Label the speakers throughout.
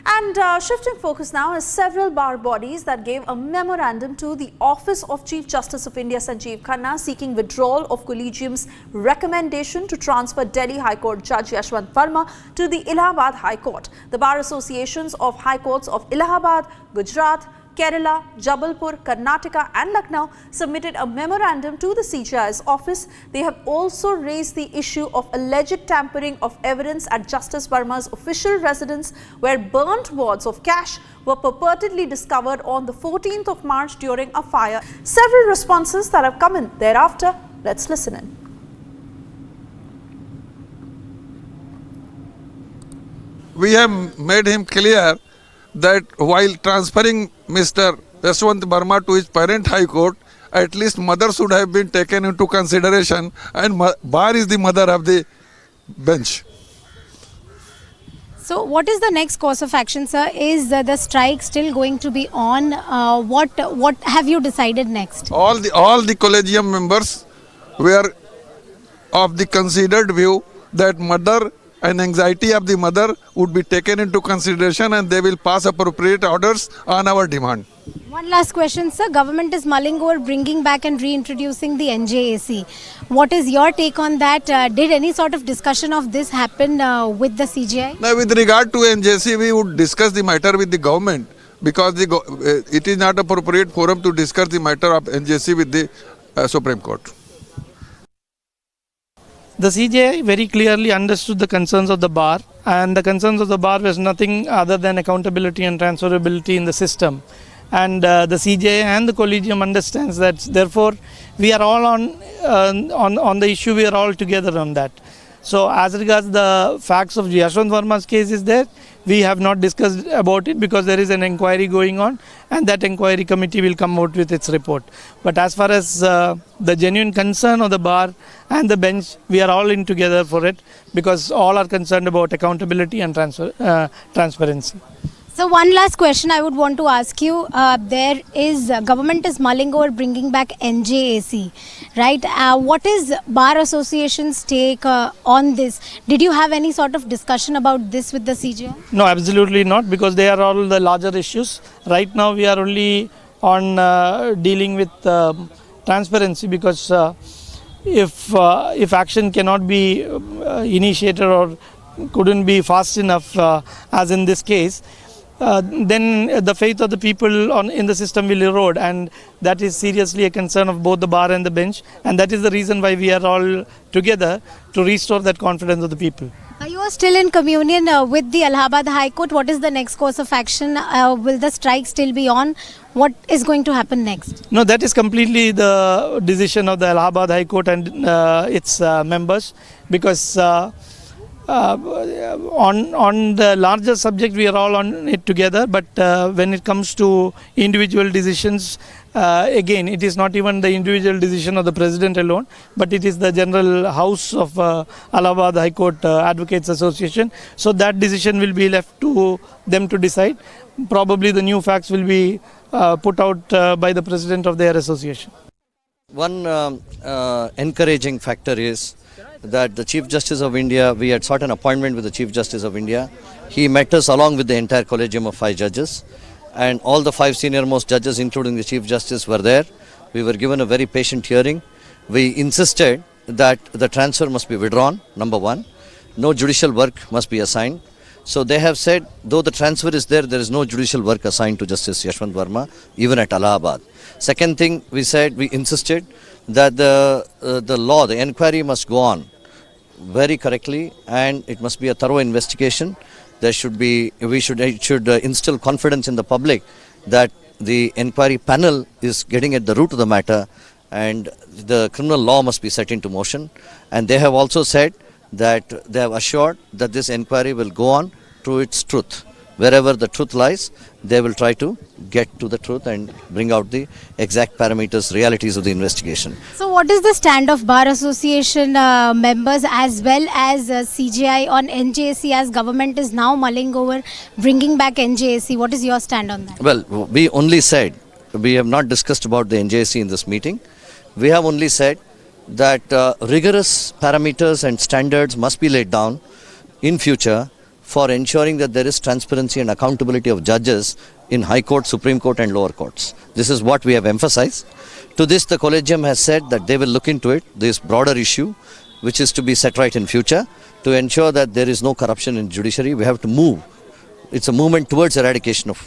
Speaker 1: And shifting focus now is several bar bodies that gave a memorandum to the Office of Chief Justice of India Sanjeev Khanna seeking withdrawal of Collegium's recommendation to transfer Delhi High Court Judge Yashwant Verma to the Allahabad High Court. The bar associations of High Courts of Allahabad, Gujarat, Kerala, Jabalpur, Karnataka and Lucknow submitted a memorandum to the CJI's office. They have also raised the issue of alleged tampering of evidence at Justice Verma's official residence, where burnt wads of cash were purportedly discovered on the 14th of March during a fire. Several responses that have come in thereafter. Let's listen in.
Speaker 2: We have made him clear that while transferring Mr. Yashwant Verma to his parent High Court, at least mother should have been taken into consideration, and bar is the mother of the bench.
Speaker 3: So what is the next course of action, sir? Is the strike still going to be on? What have you decided next?
Speaker 2: All the collegium members were of the considered view that mother and anxiety of the mother would be taken into consideration, and they will pass appropriate orders on our demand.
Speaker 3: One last question, sir. Government is mulling over bringing back and reintroducing the NJAC. What is your take on that? Did any sort of discussion of this happen with the CJI?
Speaker 2: Now, with regard to NJAC, we would discuss the matter with the government, because it is not appropriate forum to discuss the matter of NJAC with the Supreme Court.
Speaker 4: The CJI very clearly understood the concerns of the bar, and the concerns of the bar was nothing other than accountability and transferability in the system. And the CJI and the collegium understands that, therefore we are all on the issue, we are all together on that. So as regards the facts of Yashwant Verma's case is there, we have not discussed about it because there is an inquiry going on, and that inquiry committee will come out with its report. But as far as the genuine concern of the bar and the bench, we are all in together for it, because all are concerned about accountability and transparency.
Speaker 3: So one last question I would want to ask you. There is government is mulling over bringing back NJAC, right? What is Bar Association's take on this? Did you have any sort of discussion about this with the CJI?
Speaker 4: No, absolutely not, because they are all the larger issues. Right now we are only on dealing with transparency, because if action cannot be initiated or couldn't be fast enough, as in this case, then the faith of the people in the system will erode, and that is seriously a concern of both the bar and the bench, and that is the reason why we are all together to restore that confidence of the people.
Speaker 3: You are still in communion with the Allahabad High Court. What is the next course of action? Will the strike still be on? What is going to happen next?
Speaker 4: No, that is completely the decision of the Allahabad High Court and its members, because on the larger subject we are all on it together, but when it comes to individual decisions, again it is not even the individual decision of the president alone, but it is the general house of Allahabad High Court Advocates Association. So that decision will be left to them to decide. Probably the new facts will be put out by the president of their association.
Speaker 5: One encouraging factor is that the Chief Justice of India, we had sought an appointment with the Chief Justice of India. He met us along with the entire collegium of 5 judges, and all the 5 senior most judges, including the Chief Justice, were there. We were given a very patient hearing. We insisted that the transfer must be withdrawn, number one. No judicial work must be assigned. So they have said, though the transfer is there, there is no judicial work assigned to Justice Yashwant Verma, even at Allahabad. Second thing we said, we insisted that the inquiry must go on very correctly, and it must be a thorough investigation. It should instill confidence in the public that the inquiry panel is getting at the root of the matter, and the criminal law must be set into motion. And they have also said that they have assured that this inquiry will go on to its truth. Wherever the truth lies, they will try to get to the truth and bring out the exact parameters, realities of the investigation.
Speaker 3: So what is the stand of Bar Association members as well as CJI on NJAC, as government is now mulling over bringing back NJAC? What is your stand on that?
Speaker 5: Well, we only said, we have not discussed about the NJAC in this meeting. We have only said that rigorous parameters and standards must be laid down in future for ensuring that there is transparency and accountability of judges in High Court, Supreme Court and lower courts. This is what we have emphasized. To this, the Collegium has said that they will look into it, this broader issue, which is to be set right in future, to ensure that there is no corruption in judiciary. We have to move. It's a movement towards eradication of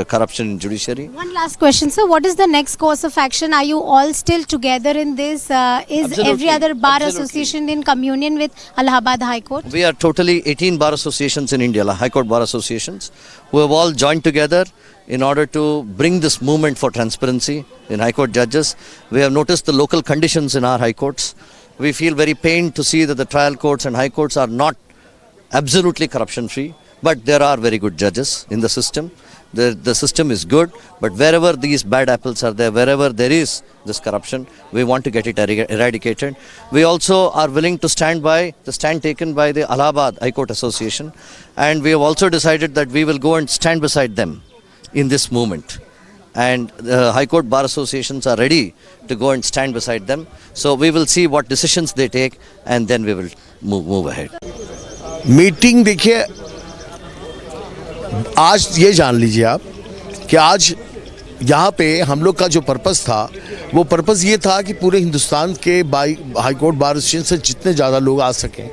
Speaker 5: corruption in judiciary.
Speaker 3: One last question, sir. What is the next course of action? Are you all still together in this? Is
Speaker 5: Absolutely.
Speaker 3: every other bar
Speaker 5: Absolutely.
Speaker 3: association in communion with Allahabad High Court?
Speaker 5: We are totally 18 bar associations in India, High Court bar associations, who have all joined together in order to bring this movement for transparency in High Court judges. We have noticed the local conditions in our High Courts. We feel very pained to see that the trial courts and High Courts are not absolutely corruption free, but there are very good judges in the system. The system is good, but wherever these bad apples are there, wherever there is this corruption, we want to get it eradicated. We also are willing to stand by the stand taken by the Allahabad High Court Association, and we have also decided that we will go and stand beside them in this movement. And the High Court bar associations are ready to go and stand beside them. So we will see what decisions they take, and then we will move ahead.
Speaker 6: Meeting देखिए, आज ये जान लीजिए आप कि आज यहाँ पे हम लोग का जो पर्पस था, वो पर्पस ये था कि पूरे हिंदुस्तान के हाई कोर्ट बार एसोसिएशन से जितने ज़्यादा लोग आ सकें,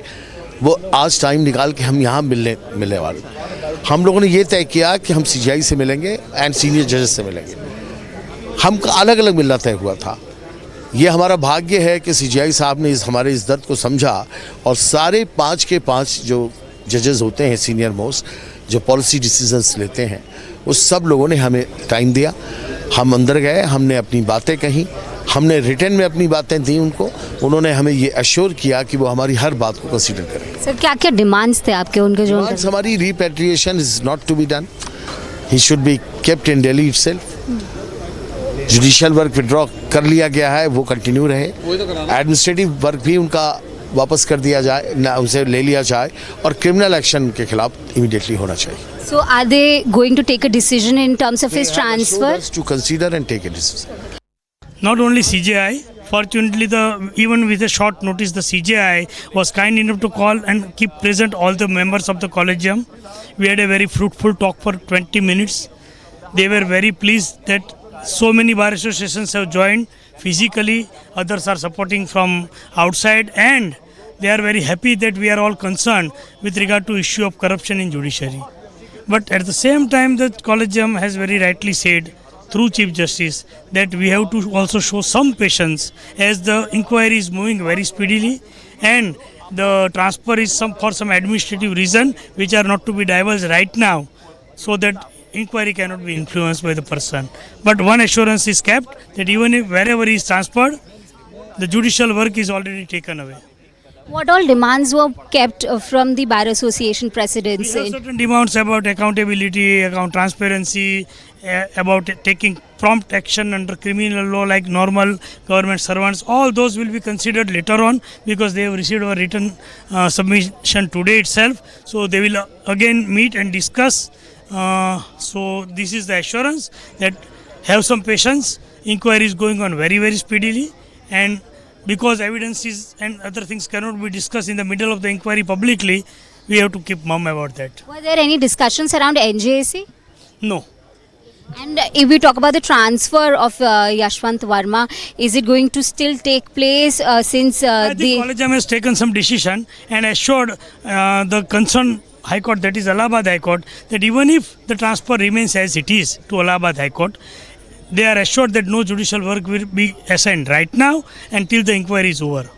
Speaker 6: वो आज टाइम निकाल के हम यहाँ मिलने वाले। हम लोगों ने ये तय किया कि हम CJI से मिलेंगे एंड सीनियर जजेस से मिलेंगे। हम अलग अलग मिलना तय हुआ था। ये हमारा भाग्य है कि CJI साहब ने हमारे इस दर्द को समझा और सारे 5 के 5 जो जजेस होते हैं सीनियर मोस्ट, जो पॉलिसी डिसीजंस लेते हैं, उस सब लोगों ने हमें टाइम दिया। हम अंदर गए, हमने अपनी बातें कही, हमने रिटर्न में अपनी बातें दी उनको। उन्होंने हमें ये अश्योर किया कि वो हमारी हर बात को कंसीडर करेंगे।
Speaker 3: सर, क्या क्या डिमांड्स थे आपके उनके? जो
Speaker 6: हमारी repatriation is not to be done, he should be kept in Delhi itself. Judicial work withdraw कर लिया गया है, वो कंटिन्यू रहे। एडमिनिस्ट्रेटिव वर्क भी उनका वापस कर दिया जाए, ना उनसे ले लिया जाए, और क्रिमिनल एक्शन के खिलाफ इमीडिएटली होना चाहिए।
Speaker 3: So are they going to take a decision in terms of his transfer?
Speaker 6: To consider and take a decision.
Speaker 7: Not only CJI, fortunately even with a short notice the CJI was kind enough to call and keep present all the members of the collegium. We had a very fruitful talk for 20 minutes. They were very pleased that so many bar associations have joined physically, others are supporting from outside, and they are very happy that we are all concerned with regard to issue of corruption in judiciary. But at the same time, the collegium has very rightly said through Chief Justice that we have to also show some patience as the inquiry is moving very speedily, and the transfer is for some administrative reason which are not to be divulged right now, so that inquiry cannot be influenced by the person. But one assurance is kept that even if wherever he is transferred, the judicial work is already taken away.
Speaker 3: What all demands were kept from the bar association presidents?
Speaker 7: We have certain demands about accountability, account transparency, about taking prompt action under criminal law like normal government servants. All those will be considered later on because they have received a written submission today itself. So they will again meet and discuss. So this is the assurance that have some patience. Inquiry is going on very, very speedily, and because evidences and other things cannot be discussed in the middle of the inquiry publicly, we have to keep mum about that.
Speaker 3: Were there any discussions around NJAC?
Speaker 7: No.
Speaker 3: And if we talk about the transfer of Yashwant Verma, is it going to still take place since
Speaker 7: I think collegium has taken some decision and assured the concerned High Court, that is Allahabad High Court, that even if the transfer remains as it is to Allahabad High Court, they are assured that no judicial work will be assigned right now until the inquiry is over.